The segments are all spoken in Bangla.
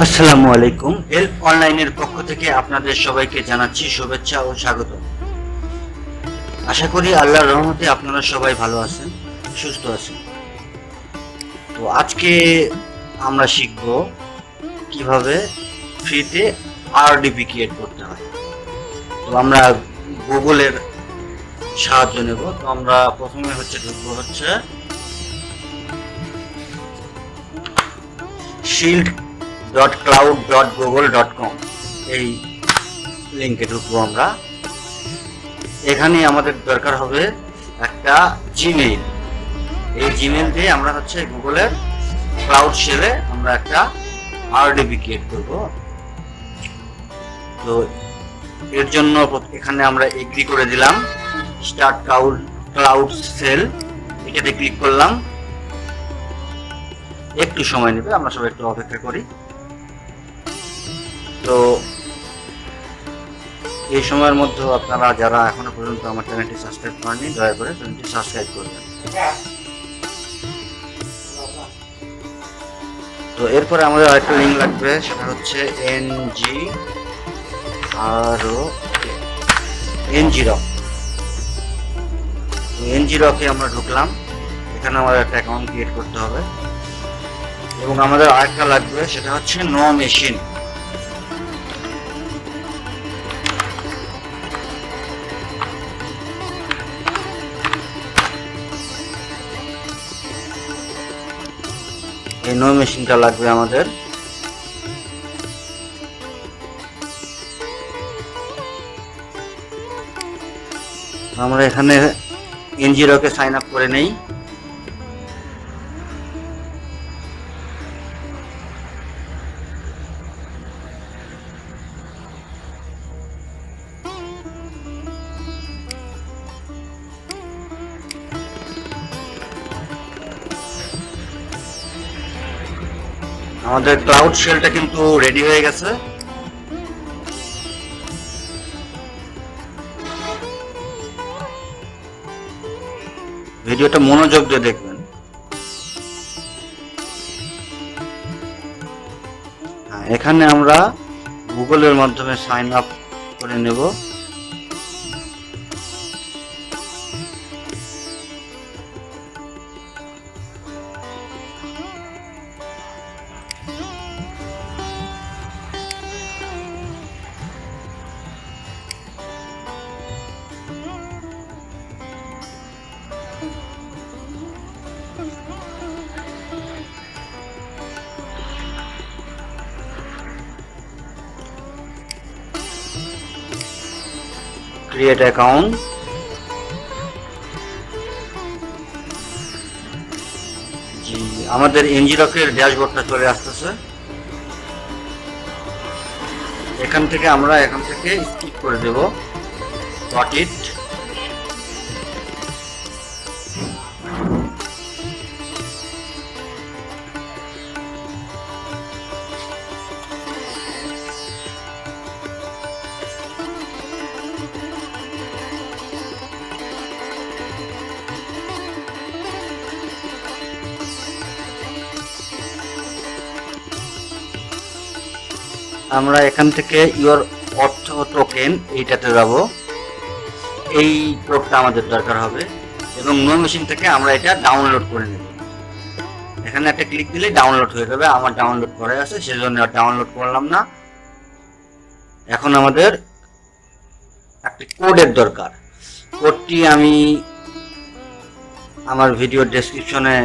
আসসালামু আলাইকুম। হেল্প অনলাইনের পক্ষ থেকে আপনাদের সবাইকে জানাচ্ছি শুভেচ্ছা ও স্বাগত। আশা করি আল্লাহর রহমতে আপনারা সবাই ভালো আছেন, সুস্থ আছেন। তো আজকে আমরা শিখব কিভাবে ফ্রিতে আরডিপি ক্রিয়েট করতে হয়। তো আমরা গুগলের সাহায্য নেব। তো আমরা প্রথমে ঢুকবো shield.cloud.google.com, এই লিংকে ঢুকবো আমরা। এখানে আমাদের দরকার হবে একটা জিমেইল। এই জিমেইল দিয়ে আমরা গুগলের ক্লাউড শেলে আমরা একটা আরডিপি ক্রিয়েট করব। তো এর জন্য এখানে আমরা এগ্রি করে দিলাম, স্টার্ট ক্লাউড সেল, এটাতে ক্লিক করলাম। একটু সময় নেবে, আমরা সবাই একটু অপেক্ষা করি। তো এই সময়ের মধ্যে আপনারা যারা এখনো পর্যন্ত আমার চ্যানেলটি সাবস্ক্রাইব করেননি, দয়া করে চ্যানেলটি সাবস্ক্রাইব করবেন। তো এরপরে আমাদের আরেকটা লিঙ্ক লাগবে, সেটা হচ্ছে NGROK-এ আমরা ঢুকলাম। এখানে আমাদের একটা অ্যাকাউন্ট ক্রিয়েট করতে হবে এবং আমাদের আরেকটা লাগবে, সেটা হচ্ছে নো মেশিন। এই নো মেশিনটা লাগবে আমাদের। আমরা এখানে NGROK-এ সাইন আপ করে নেই। আমাদের ক্লাউড শেলটা কিন্তু রেডি হয়ে গেছে। ভিডিওটা মনোযোগ দিয়ে দেখবেন। এখানে আমরা গুগলের মাধ্যমে সাইন আপ করে নেব। Create account. জি, আমাদের NGROK-এর ড্যাশবোর্ডটা চলে আসতেছে। এখান থেকে স্কিপ করে দেব গট ইট। আমরা এখান থেকে ইউর অর্থ টোকেন এইটাতে যাব। এই কোডটা আমাদের দরকার হবে এবং নো মেশিন থেকে আমরা এটা ডাউনলোড করে নেব। এখানে একটা ক্লিক দিলে ডাউনলোড হয়ে যাবে। আমার ডাউনলোড করা আছে, সেজন্য আর ডাউনলোড করলাম না। এখন আমাদের একটা কোডের দরকার। কোডটি আমি আমার ভিডিও ডেসক্রিপশনে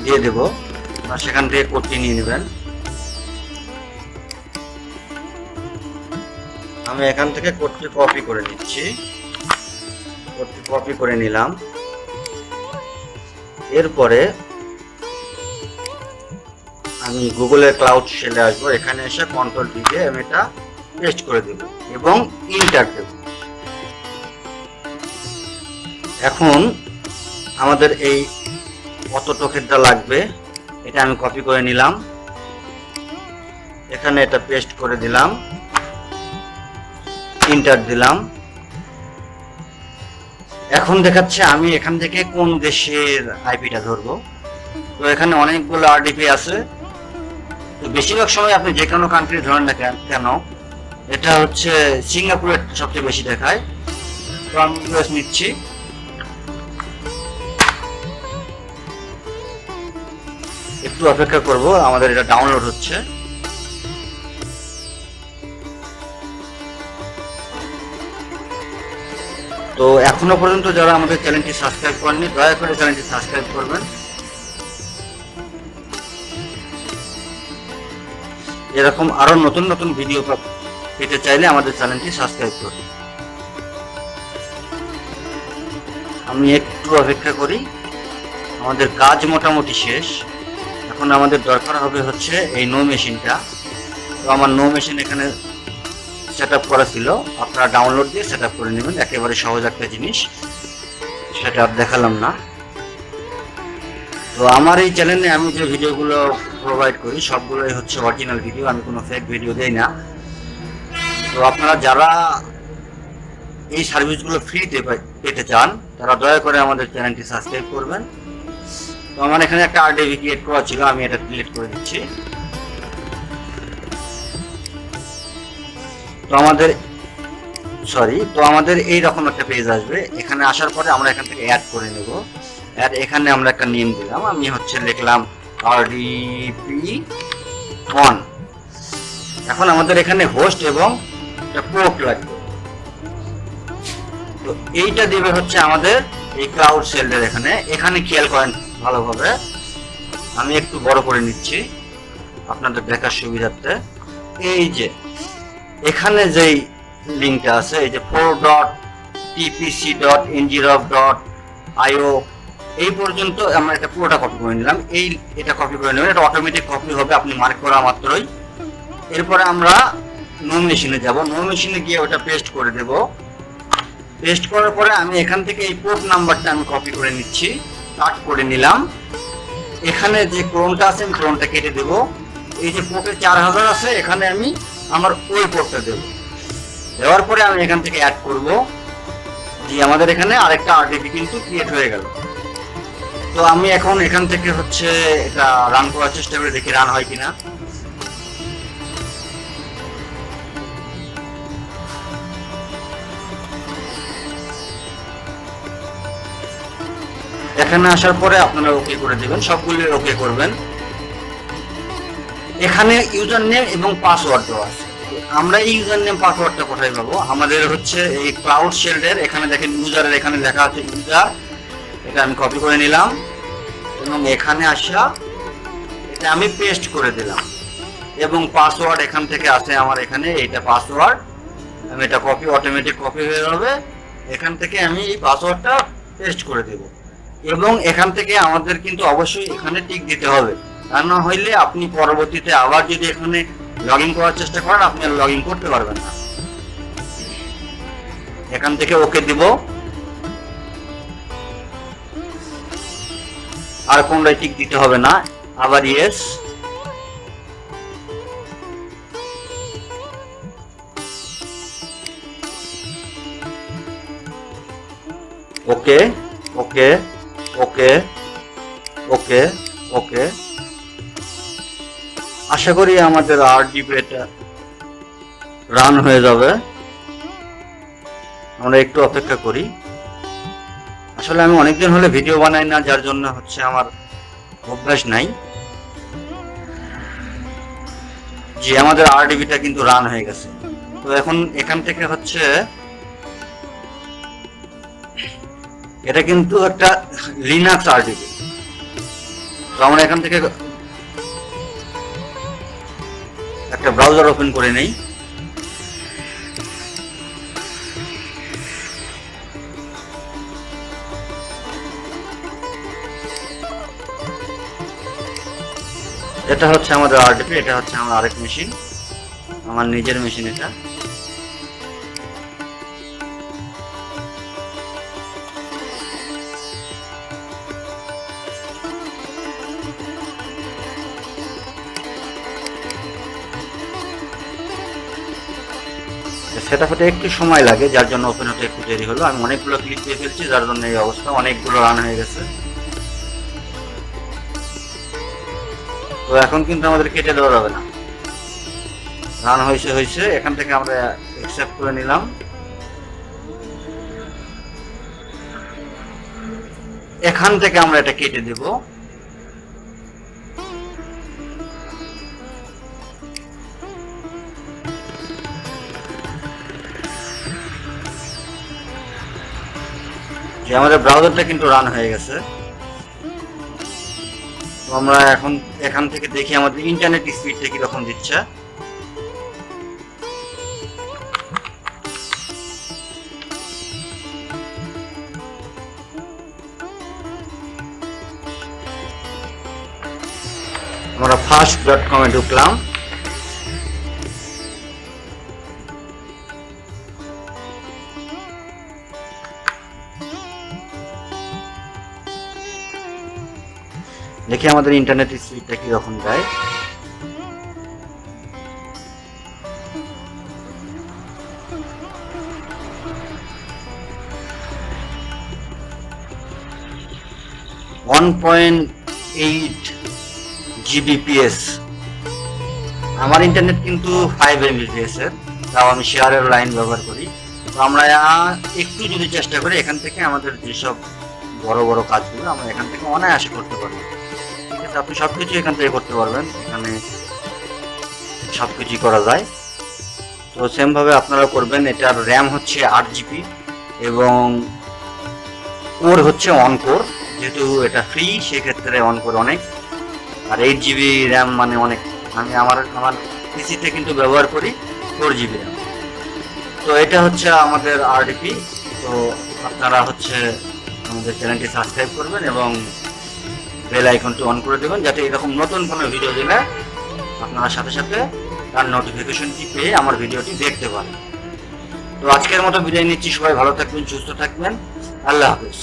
দিয়ে দেব, সেখান থেকে কোডটি নিয়ে নেবেন। আমি এখান থেকে কোডটি কপি করে নিচ্ছি। কোডটি কপি করে নিলাম। এরপরে আমি গুগলের ক্লাউড শেলে আসবো। এখানে এসে কন্ট্রোল ডি দিয়ে আমি এটা পেস্ট করে দেব এবং ইন্টার দেব। এখন আমাদের এই কত টোকেনটা লাগবে এটা আমি কপি করে নিলাম। এখানে এটা পেস্ট করে দিলাম, ইন্টার দিলাম। এখন দেখাচ্ছে আমি এখান থেকে কোন দেশের আইপিটা ধরবো। তো এখানে অনেকগুলো আরডিপি আছে। তো বেশিরভাগ সময় আপনি যে কোনো কান্ট্রি ধরেন না কেন, এটা হচ্ছে সিঙ্গাপুরের সবচেয়ে বেশি দেখায়। তো আমি ইউএস নিচ্ছি। একটু অপেক্ষা করব, আমাদের এটা ডাউনলোড হচ্ছে। তো এখনো পর্যন্ত যারা আমাদের চ্যানেলটি সাবস্ক্রাইব করেননি, দয়া করে চ্যানেলটি সাবস্ক্রাইব করবেন। এরকম আরো নতুন নতুন ভিডিও পেতে চাইলে আমাদের চ্যানেলটি সাবস্ক্রাইব করুন। আমি একটু অপেক্ষা করি, আমাদের কাজ মোটামুটি শেষ। এখন আমাদের দরকার হবে হচ্ছে এই নো মেশিনটা। তো আমার নো মেশিন এখানে সেট আপ করা ছিল, আপনারা ডাউনলোড দিয়ে সেট আপ করে নেবেন। একেবারে সহজ একটা জিনিস, সেটা আর দেখালাম না। তো আমার এই চ্যানেলে আমি যে ভিডিওগুলো প্রোভাইড করি সবগুলোই হচ্ছে অরিজিনাল ভিডিও, আমি কোনো ফেক ভিডিও দেই না। তো আপনারা যারা এই সার্ভিসগুলো ফ্রিতে পেতে চান তারা দয়া করে আমাদের চ্যানেলটি সাবস্ক্রাইব করবেন। তো আমার এখানে একটা RDP ক্রিয়েট করা ছিল, আমি এটা ডিলিট করে দিচ্ছি। তো আমাদের এইরকম একটা পেজ আসবে। এখানে আসার পরে আমরা এখান থেকে অ্যাড করে নেব। এখানে আমরা একটা নেম দিলাম, আমি হচ্ছে লিখলাম RDP on। এখন আমাদের এখানে হোস্ট এবং একটা পোর্ট লাগবে। তো এইটা দিবে হচ্ছে আমাদের এই ক্লাউড শেল্ডের এখানে খেয়াল করেন ভালোভাবে, আমি একটু বড় করে নিচ্ছি আপনাদের দেখার সুবিধার্থে। এই যে এখানে যেই লিঙ্কটা আছে, এই যে 4.tpc.ngrov.io এই পর্যন্ত আমরা এটা পুরোটা কপি করে নিলাম। এটা কপি করে নেবেন, এটা অটোমেটিক কপি হবে আপনি মার্ক করা মাত্রই। এরপরে আমরা নো মেশিনে যাব, নো মেশিনে গিয়ে ওটা পেস্ট করে দেব। পেস্ট করার পরে আমি এখান থেকে এই পোর্ট নাম্বারটা আমি কপি করে নিচ্ছি, কাট করে নিলাম। এখানে যে ক্রোনটা আছে আমি ক্রোনটা কেটে দেব। এই যে পোর্টে 4000 আছে, এখানে আমি আমার ওই পোর্টটা দেব। দেওয়ার পরে আমি এখান থেকে অ্যাড করব, যে আমাদের এখানে আরেকটা RDP কিন্তু ক্রিয়েট হয়ে গেল। তো আমি এখন এখান থেকে হচ্ছে এটা রান করার চেষ্টা করে দেখি রান হয় কিনা। এখানে আসার পরে আপনারা ওকে করে দেবেন, সবগুলো ওকে করবেন। এখানে ইউজার নেম এবং পাসওয়ার্ড দেওয়া আছে। আমরা এই ইউজার নেম পাসওয়ার্ডটা কোথায় পাবো? আমাদের হচ্ছে এই ক্লাউড শেল্ডের এখানে দেখেন ইউজারের এখানে লেখা আছে ইউজার, এটা আমি কপি করে নিলাম এবং এখানে আসা এটা আমি পেস্ট করে দিলাম। এবং পাসওয়ার্ড এখান থেকে আছে আমার এখানে, এইটা পাসওয়ার্ড, আমি এটা কপি অটোমেটিক কপি হয়ে যাবে। এখান থেকে আমি এই পাসওয়ার্ডটা পেস্ট করে দেব। এবং এখান থেকে আমাদের কিন্তু অবশ্যই এখানে টিক দিতে হবে, তা না হইলে আপনি পরবর্তীতে আবার যদি এখানে লগ ইন করার চেষ্টা করেন আপনি আর লগ ইন করতে পারবেন না। এখান থেকে ওকে দিব, আর কোনটাই টিক দিতে হবে না, আবার ইয়েস। ওকে ওকে ওকে ওকে ওকে। আশা করি আমাদের RDP এটা রান হয়ে যাবে, আমরা একটু অপেক্ষা করি। আসলে আমি অনেকদিন হলে ভিডিও বানাই না, যার জন্য হচ্ছে আমার অভ্যাস নাই। যে আমাদের RDPটা কিন্তু রান হয়ে গেছে। তো এখন এখান থেকে হচ্ছে এটা কিন্তু একটা লিনাক্স RDP। তো আমরা এখান থেকে একটা ব্রাউজার ওপেন করে নেই। এটা হচ্ছে আমাদের RDP, এটা হচ্ছে আমার আরেক মেশিন, আমার নিজের মেশিন এটা। সেটা হতে একটু সময় লাগে, যার জন্য ওপেন হতে একটু দেরি হলো। আমি অনেকগুলো ক্লিক দিয়ে ফেলছি, যার জন্য এই অবস্থা, অনেকগুলো রান হয়ে গেছে। তো এখন কিন্তু আমাদের কেটে দেওয়া যাবে না, রান হয়েছে। এখান থেকে আমরা অ্যাকসেপ্ট করে নিলাম। এখান থেকে আমরা এটা কেটে দেব। যে আমাদের ব্রাউজারটা কিন্তু রান হয়ে গেছে। তো আমরা এখন এখান থেকে দেখি আমাদের ইন্টারনেট স্পিডটা কিরকম দিচ্ছে। আমরা fast.com এ ঢুকলাম। দেখি আমাদের ইন্টারনেট স্পিডটা কিরকম যায়। GBps। আমার ইন্টারনেট কিন্তু 5 Mbps এর, তাও আমি শেয়ারের লাইন ব্যবহার করি। তো আমরা একটু যদি চেষ্টা করি, এখান থেকে আমাদের যেসব বড় বড় কাজগুলো আমরা এখান থেকে অনায়াসে করতে পারবো। ঠিক আছে, আপনি সবকিছু এখান থেকে করতে পারবেন, এখানে সবকিছুই করা যায়। তো সেম ভাবে আপনারা করবেন। এটার র্যাম হচ্ছে 8 GB এবং কোর হচ্ছে অন কোর, যেহেতু এটা ফ্রি সেক্ষেত্রে অন কোর অনেক। আর 8 GB র্যাম মানে অনেক। আমি আমার পিসিতে কিন্তু ব্যবহার করি 4 GB র্যাম। তো এটা হচ্ছে আমাদের RDP। তো আপনারা হচ্ছে আমাদের চ্যানেলটি সাবস্ক্রাইব করবেন এবং বেল আইকনটি অন করে দেবেন, যাতে এরকম নতুন কোনো ভিডিও দিলে আপনারা সাথে সাথে তার নোটিফিকেশনটি পেয়ে আমার ভিডিওটি দেখতে পারেন। তো আজকের মতো বিদায় নিচ্ছি। সবাই ভালো থাকবেন, সুস্থ থাকবেন। আল্লাহ হাফেজ।